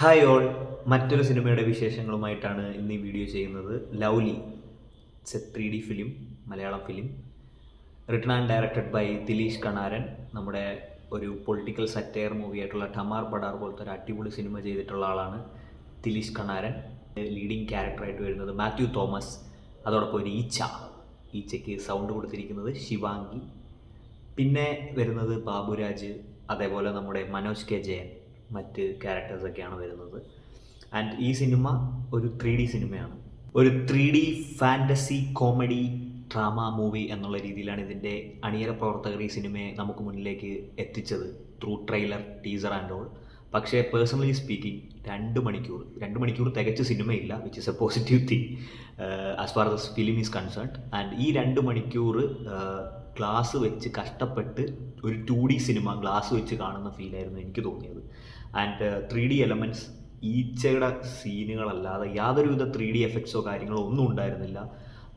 Hi all, മറ്റൊരു സിനിമയുടെ വിശേഷങ്ങളുമായിട്ടാണ് ഇന്ന് ഈ വീഡിയോ ചെയ്യുന്നത്. Lovely, it's a 3D film, Malayalam film, written and directed by Dileesh Kanaran. നമ്മുടെ ഒരു പൊളിറ്റിക്കൽ സറ്റയർ മൂവിയായിട്ടുള്ള ഠമാർ പടാർ പോലത്തെ ഒരു അടിപൊളി സിനിമ ചെയ്തിട്ടുള്ള ആളാണ് ദിലീഷ് കണാരൻ. ലീഡിങ് ക്യാരക്ടറായിട്ട് വരുന്നത് മാത്യു തോമസ്, അതോടൊപ്പം ഒരു ഈച്ചയ്ക്ക് സൗണ്ട് കൊടുത്തിരിക്കുന്നത് ശിവാംഗി, പിന്നെ വരുന്നത് ബാബുരാജ്, അതേപോലെ നമ്മുടെ മനോജ് കെ ജയൻ, മറ്റ് ക്യാരക്ടേഴ്സൊക്കെയാണ് വരുന്നത്. ആൻഡ് ഈ സിനിമ ഒരു 3D സിനിമയാണ്. ഒരു 3D fantasy comedy drama movie എന്നുള്ള രീതിയിലാണ് ഇതിൻ്റെ അണിയറ പ്രവർത്തകർ ഈ സിനിമയെ നമുക്ക് മുന്നിലേക്ക് എത്തിച്ചത് through trailer, teaser and all. പക്ഷേ പേഴ്സണലി സ്പീക്കിംഗ് 2 മണിക്കൂർ തികച്ച സിനിമയില്ല, which is A positive thing as far thus film is concerned. And ഈ 2 മണിക്കൂർ ഗ്ലാസ് വെച്ച് കഷ്ടപ്പെട്ട് ഒരു 2D സിനിമ ഗ്ലാസ് വെച്ച് കാണുന്ന ഫീലായിരുന്നു എനിക്ക് തോന്നിയത്. ആൻഡ് 3D എലമെൻറ്റ്സ്, ഈച്ചയുടെ സീനുകളല്ലാതെ യാതൊരുവിധ 3D എഫക്ട്സോ കാര്യങ്ങളോ ഒന്നും ഉണ്ടായിരുന്നില്ല,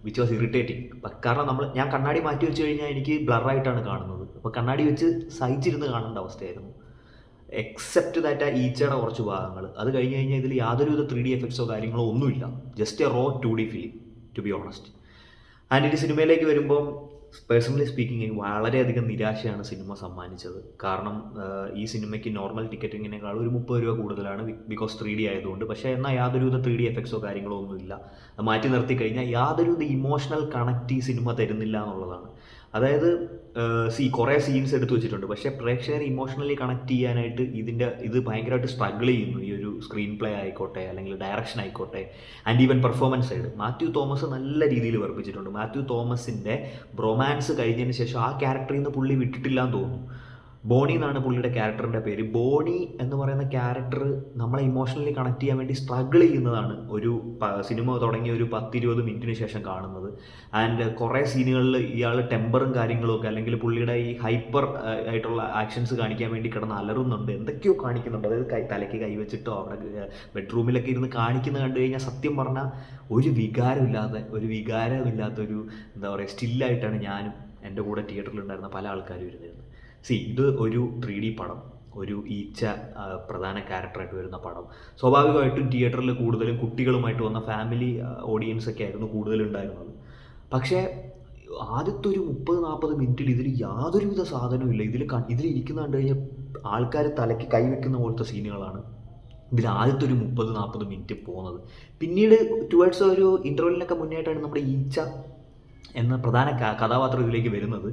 വിച്ച് വാസ് ഇറിറ്റേറ്റിംഗ്. കാരണം ഞാൻ കണ്ണാടി മാറ്റി വെച്ച് കഴിഞ്ഞാൽ എനിക്ക് ബ്ലറായിട്ടാണ് കാണുന്നത്. അപ്പോൾ കണ്ണാടി വെച്ച് സഹിച്ചിരുന്ന് കാണേണ്ട അവസ്ഥയായിരുന്നു. എക്സെപ്റ്റ് ദാറ്റ് ആ ഈച്ചയുടെ കുറച്ച് ഭാഗങ്ങൾ, അത് കഴിഞ്ഞ് കഴിഞ്ഞാൽ ഇതിൽ യാതൊരുവിധ 3D എഫക്ട്സോ കാര്യങ്ങളോ ഒന്നുമില്ല. Just a raw 2D film, to be honest. And ഈ സിനിമയിലേക്ക് വരുമ്പോൾ പേഴ്സണലി സ്പീക്കിംഗ് എനിക്ക് വളരെയധികം നിരാശയാണ് സിനിമ സമ്മാനിച്ചത്. കാരണം ഈ സിനിമയ്ക്ക് നോർമൽ ടിക്കറ്റിങ്ങിനേക്കാൾ ഒരു 30 രൂപ കൂടുതലാണ്, ബിക്കോസ് 3D ആയതുകൊണ്ട്. പക്ഷേ എന്നാൽ യാതൊരുവിധ 3D എഫക്ട്സോ കാര്യങ്ങളോ ഒന്നുമില്ല. മാറ്റി നിർത്തി കഴിഞ്ഞാൽ യാതൊരുവിധ ഇമോഷണൽ കണക്റ്റ് ഈ സിനിമ തരുന്നില്ല എന്നുള്ളതാണ്. അതായത് കുറേ സീൻസ് എടുത്തു വെച്ചിട്ടുണ്ട്, പക്ഷേ പ്രേക്ഷകരെ ഇമോഷണലി കണക്ട് ചെയ്യാനായിട്ട് ഇത് ഭയങ്കരമായിട്ട് സ്ട്രഗിൾ ചെയ്യുന്നു. ഈ ഒരു സ്ക്രീൻ പ്ലേ ആയിക്കോട്ടെ, അല്ലെങ്കിൽ ഡയറക്ഷൻ ആയിക്കോട്ടെ, and even performance side. Mathew Thomas നല്ല രീതിയിൽ വർപ്പിച്ചിട്ടുണ്ട്. മാത്യു തോമസിൻ്റെ ബ്രൊമാൻസ് കഴിഞ്ഞതിന് ശേഷം ആ ക്യാരക്ടറിൽ നിന്ന് പുള്ളി വിട്ടിട്ടില്ല എന്ന് തോന്നുന്നു. ബോണി എന്നാണ് പുള്ളിയുടെ ക്യാരക്ടറിൻ്റെ പേര്. ബോണി എന്ന് പറയുന്ന ക്യാരക്ടർ നമ്മളെ ഇമോഷണലി കണക്ട് ചെയ്യാൻ വേണ്ടി സ്ട്രഗിൾ ചെയ്യുന്നതാണ് ഒരു സിനിമ തുടങ്ങിയ ഒരു 10-20 മിനിറ്റിന് ശേഷം കാണുന്നത്. ആൻഡ് കുറേ സീനുകളിൽ ഇയാൾ ടെമ്പറും കാര്യങ്ങളും ഒക്കെ, അല്ലെങ്കിൽ പുള്ളിയുടെ ഈ ഹൈപ്പർ ആയിട്ടുള്ള ആക്ഷൻസ് കാണിക്കാൻ വേണ്ടി കിടന്ന് അലറുന്നുണ്ട്, എന്തൊക്കെയോ കാണിക്കുന്നുണ്ട്. അതായത് തലയ്ക്ക് കൈവച്ചിട്ടോ അവിടെ ബെഡ്റൂമിലൊക്കെ ഇരുന്ന് കാണിക്കുന്നത് കണ്ടു കഴിഞ്ഞാൽ സത്യം പറഞ്ഞാൽ ഒരു വികാരമില്ലാത്തൊരു എന്താ പറയുക സ്റ്റില്ലായിട്ടാണ് ഞാനും എൻ്റെ കൂടെ തിയേറ്ററിലുണ്ടായിരുന്ന പല ആൾക്കാരും ഇരുന്നിരുന്നത്. ഇത് ഒരു 3D പടം, ഒരു ഈച്ച പ്രധാന ക്യാരക്ടറായിട്ട് വരുന്ന പടം. സ്വാഭാവികമായിട്ടും തിയേറ്ററിൽ കൂടുതലും കുട്ടികളുമായിട്ട് വന്ന ഫാമിലി ഓഡിയൻസൊക്കെ ആയിരുന്നു കൂടുതലുണ്ടായിരുന്നത്. പക്ഷേ ആദ്യത്തെ ഒരു 30-40 മിനിറ്റിൽ ഇതിൽ യാതൊരുവിധ സാധനവും ഇല്ല. ഇതിലിരിക്കുന്ന കണ്ടു കഴിഞ്ഞാൽ ആൾക്കാർ തലയ്ക്ക് കൈവെക്കുന്ന പോലത്തെ സീനുകളാണ് ഇതിൽ ആദ്യത്തെ ഒരു 30-40 മിനിറ്റ് പോകുന്നത്. പിന്നീട് ടുവേർഡ്സ് ഒരു ഇൻ്റർവെല്ലിനൊക്കെ മുന്നേറ്റാണ് നമ്മുടെ ഈച്ച എന്ന പ്രധാന കഥാപാത്രം ഇതിലേക്ക് വരുന്നത്.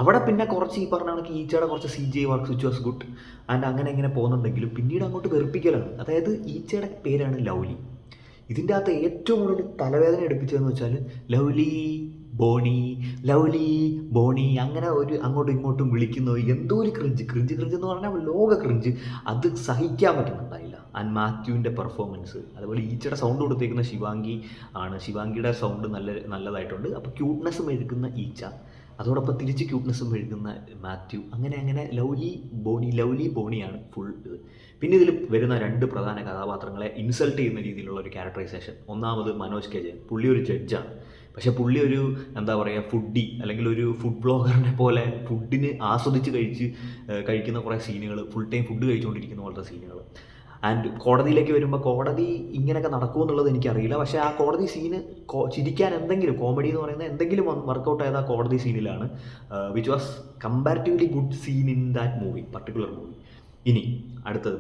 അവിടെ പിന്നെ കുറച്ച് ഈ പറഞ്ഞ കണക്ക് ഈച്ചയുടെ കുറച്ച് CGI works which was good. And അങ്ങനെ പോകുന്നുണ്ടെങ്കിലും പിന്നീട് അങ്ങോട്ട് വെറുപ്പിക്കലാണ്. അതായത് ഈച്ചയുടെ പേരാണ് ലവ്ലി. ഇതിൻ്റെ അകത്ത് ഏറ്റവും കൂടുതൽ തലവേദന എടുപ്പിച്ചതെന്ന് വെച്ചാൽ ലവ്ലി ബോണി അങ്ങനെ ഒരു അങ്ങോട്ടും ഇങ്ങോട്ടും വിളിക്കുന്നത് എന്തോ ഒരു ക്രിഞ്ച് എന്ന് പറഞ്ഞാൽ ലോക ക്രിഞ്ച്. അത് സഹിക്കാൻ പറ്റുന്നുണ്ടായില്ല. ആൻഡ് മാത്യുവിൻ്റെ പെർഫോമൻസ്, അതുപോലെ ഈച്ചയുടെ സൗണ്ട് കൊടുത്തേക്കുന്ന ശിവാംഗിയുടെ സൗണ്ട് നല്ലതായിട്ടുണ്ട്. അപ്പോൾ ക്യൂട്ട്നെസ് മെഴുകുന്ന ഈച്ച, അതോടൊപ്പം തിരിച്ച് ക്യൂട്ട്നെസ്സും മെഴുകുന്ന മാത്യു, അങ്ങനെ ലവ്ലി ബോണിയാണ് ഫുൾ ഇത്. പിന്നെ ഇതിൽ വരുന്ന 2 പ്രധാന കഥാപാത്രങ്ങളെ ഇൻസൾട്ട് ചെയ്യുന്ന രീതിയിലുള്ള ഒരു ക്യാരക്ടറൈസേഷൻ. ഒന്നാമത് മനോജ് കെ ജയൻ. പുള്ളി ഒരു ജഡ്ജാണ്, പക്ഷേ പുള്ളി ഒരു എന്താ പറയുക ഫുഡി, അല്ലെങ്കിൽ ഒരു ഫുഡ് ബ്ലോഗറിനെ പോലെ ഫുഡിന് ആസ്വദിച്ച് കഴിക്കുന്ന കുറേ സീനുകൾ, ഫുൾ ടൈം ഫുഡ് കഴിച്ചുകൊണ്ടിരിക്കുന്ന പോലത്തെ സീനുകൾ. ആൻഡ് കോടതിയിലേക്ക് വരുമ്പോൾ കോടതി ഇങ്ങനെയൊക്കെ നടക്കുമോ എന്നുള്ളത് എനിക്കറിയില്ല. പക്ഷേ ആ കോടതി സീന് ചിരിക്കാൻ എന്തെങ്കിലും കോമഡി എന്ന് പറയുന്നത് എന്തെങ്കിലും വർക്കൗട്ട് ആയത് ആ കോടതി സീനിലാണ്, which was comparatively good scene in that particular movie. ഇനി അടുത്തത്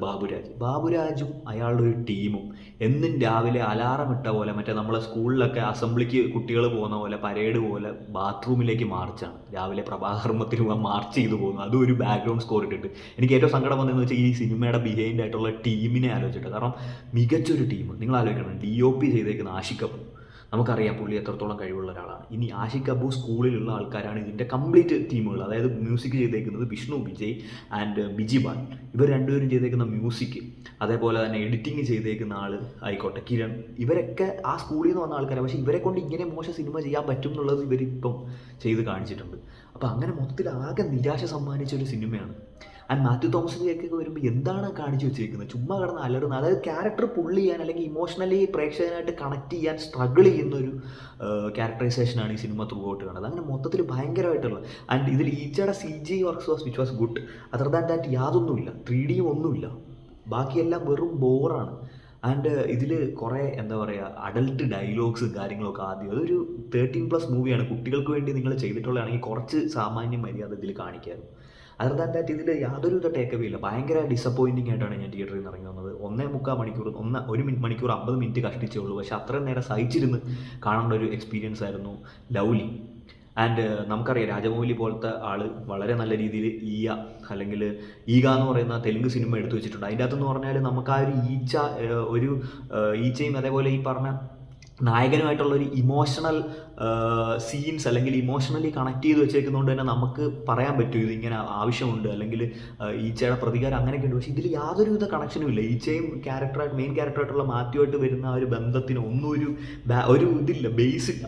ബാബുരാജും അയാളുടെ ഒരു ടീമും എന്നും രാവിലെ അലാറം ഇട്ട പോലെ, മറ്റേ നമ്മളെ സ്കൂളിലൊക്കെ അസംബ്ലിക്ക് കുട്ടികൾ പോകുന്ന പോലെ, പരേഡ് പോലെ ബാത്റൂമിലേക്ക് മാർച്ചാണ്. രാവിലെ പ്രഭാകർമ്മത്തിന് മാർച്ച് ചെയ്തു പോകുന്നു, അതും ഒരു ബാക്ക്ഗ്രൗണ്ട് സ്കോർ ഇട്ടിട്ട്. എനിക്ക് ഏറ്റവും സങ്കടം വന്നതെന്ന് വെച്ചാൽ ഈ സിനിമയുടെ ബിഹൈൻഡ് ആയിട്ടുള്ള ടീമിനെ ആലോചിച്ചിട്ട്. കാരണം മികച്ചൊരു ടീം, നിങ്ങൾ ആലോചിക്കണം, DOP ചെയ്തേക്കുന്ന ആഷിഖ് കപൂർ, നമുക്കറിയാം പുള്ളി എത്രത്തോളം കഴിവുള്ള ഒരാളാണ്. ഇനി ആഷിഖ് കപൂർ സ്കൂളിലുള്ള ആൾക്കാരാണ് ഇതിൻ്റെ കംപ്ലീറ്റ് ടീമുകൾ. അതായത് മ്യൂസിക് ചെയ്തേക്കുന്നത് വിഷ്ണു വിജയ് ആൻഡ് ബിജി ബാൽ, ഇവർ രണ്ടുപേരും ചെയ്തേക്കുന്ന മ്യൂസിക്, അതേപോലെ തന്നെ എഡിറ്റിംഗ് ചെയ്തേക്കുന്ന ആൾ ആയിക്കോട്ടെ കിരൺ, ഇവരൊക്കെ ആ സ്കൂളിൽ നിന്ന് വന്ന ആൾക്കാരാണ്. പക്ഷേ ഇവരെ കൊണ്ട് ഇങ്ങനെ മോശം സിനിമ ചെയ്യാൻ പറ്റും എന്നുള്ളത് ഇവരിപ്പം ചെയ്ത് കാണിച്ചിട്ടുണ്ട്. അപ്പോൾ അങ്ങനെ മൊത്തത്തിൽ ആകെ നിരാശ സമ്മാനിച്ചൊരു സിനിമയാണ്. ആൻഡ് മാത്യു തോമസിൻ്റെയൊക്കെ വരുമ്പോൾ എന്താണ് കാണിച്ചു വെച്ചിരിക്കുന്നത്, ചുമ്മാ കിടന്ന് അലറുന്നത്. അതായത് ക്യാരക്ടർ പുള്ള് ചെയ്യാൻ, അല്ലെങ്കിൽ ഇമോഷണലി പ്രേക്ഷകനായിട്ട് കണക്ട് ചെയ്യാൻ സ്ട്രഗിൾ ചെയ്യുന്നൊരു ക്യാരക്ടറൈസേഷനാണ് ഈ സിനിമ ത്രൂ ഔട്ട് കാണുന്നത്. അങ്ങനെ മൊത്തത്തിൽ ഭയങ്കരമായിട്ടുള്ള. ആൻഡ് ഇതിൽ ഈച്ചയുടെ CGI works which was good. Other than that യാതൊന്നുമില്ല, 3D ഒന്നുമില്ല. ബാക്കിയെല്ലാം വെറും ബോറാണ്. ആൻഡ് ഇതിൽ കുറേ എന്താ പറയുക അഡൽട്ട് ഡയലോഗ്സ് കാര്യങ്ങളൊക്കെ ആദ്യം അതൊരു 13+ മൂവിയാണ്. കുട്ടികൾക്ക് വേണ്ടി നിങ്ങൾ ചെയ്തിട്ടുള്ളതാണെങ്കിൽ കുറച്ച് സാമാന്യ മര്യാദ ഇതിൽ കാണിക്കായിരുന്നു. അതർ ദാൻ ദാറ്റ് ഇതിൽ യാതൊരുവിധ ടേക്ക് അവേ ഇല്ല. ഭയങ്കര ഡിസപ്പോയിൻറ്റിംഗ് ആയിട്ടാണ് ഞാൻ തിയേറ്ററിൽ നിന്ന് ഇറങ്ങി വന്നത്. 1.25 മണിക്കൂർ 1 മണിക്കൂർ 50 മിനിറ്റ് കഷ്ടിച്ചേ ഉള്ളൂ. പക്ഷേ അത്രയും നേരം സഹിച്ചിരുന്ന് കാണേണ്ട ഒരു എക്സ്പീരിയൻസ് ആയിരുന്നു ലവ്ലി. ആൻഡ് നമുക്കറിയാം രാജമൗലി പോലത്തെ ആൾ വളരെ നല്ല രീതിയിൽ അല്ലെങ്കിൽ ഈഗ എന്ന് പറയുന്ന തെലുങ്ക് സിനിമ എടുത്തു വെച്ചിട്ടുണ്ട്. അതിൻ്റെ അകത്തെന്ന് പറഞ്ഞാൽ നമുക്ക് ആ ഒരു ഒരു ഈച്ചയും അതേപോലെ ഈ പറഞ്ഞ നായകനുമായിട്ടുള്ള ഒരു ഇമോഷണൽ സീൻസ് അല്ലെങ്കിൽ ഇമോഷണലി കണക്ട് ചെയ്ത് വെച്ചേക്കുന്നതുകൊണ്ട് തന്നെ നമുക്ക് പറയാൻ പറ്റും ഇതിങ്ങനെ ആവശ്യമുണ്ട് അല്ലെങ്കിൽ ഈച്ചയുടെ പ്രതികാരം അങ്ങനെയൊക്കെ ഉണ്ട്. പക്ഷേ ഇതിൽ യാതൊരുവിധ കണക്ഷനും ഇല്ല. ഈച്ചയും മെയിൻ ക്യാരക്ടറായിട്ടുള്ള മാത്യുവായിട്ട് വരുന്ന ആ ഒരു ബന്ധത്തിന് ഒന്നും ഒരു ഇതില്ല, ബേസില്ല.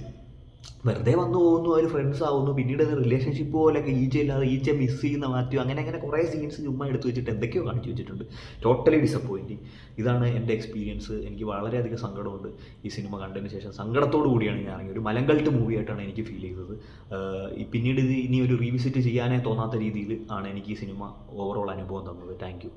വെറുതെ വന്നു പോകുന്നു, അവർ ഫ്രണ്ട്സ് ആവുന്നു, പിന്നീട് അത് റിലേഷൻഷിപ്പ് പോലെയൊക്കെ ഈച്ചയില്ലാതെ ഈച്ച മിസ് ചെയ്യുന്ന മാത്യു അങ്ങനെ കുറേ സീൻസ് ചുമ്മാ എടുത്ത് വെച്ചിട്ട് എന്തൊക്കെയോ കാണിച്ചു വെച്ചിട്ടുണ്ട്. Totally disappointing. ഇതാണ് എൻ്റെ എക്സ്പീരിയൻസ്. എനിക്ക് വളരെയധികം സങ്കടമുണ്ട് ഈ സിനിമ കണ്ടതിന് ശേഷം. സങ്കടത്തോടു കൂടിയാണ് ഞാൻ ഇറങ്ങിയത്. ഒരു മലങ്കൾട്ട് മൂവിയായിട്ടാണ് എനിക്ക് ഫീൽ ചെയ്തത്. പിന്നീട് ഇത് ഇനി ഒരു റീവിസിറ്റ് ചെയ്യാനേ തോന്നാത്ത രീതിയിൽ ആണ് എനിക്ക് ഈ സിനിമ ഓവറോൾ അനുഭവം തന്നത്. Thank you.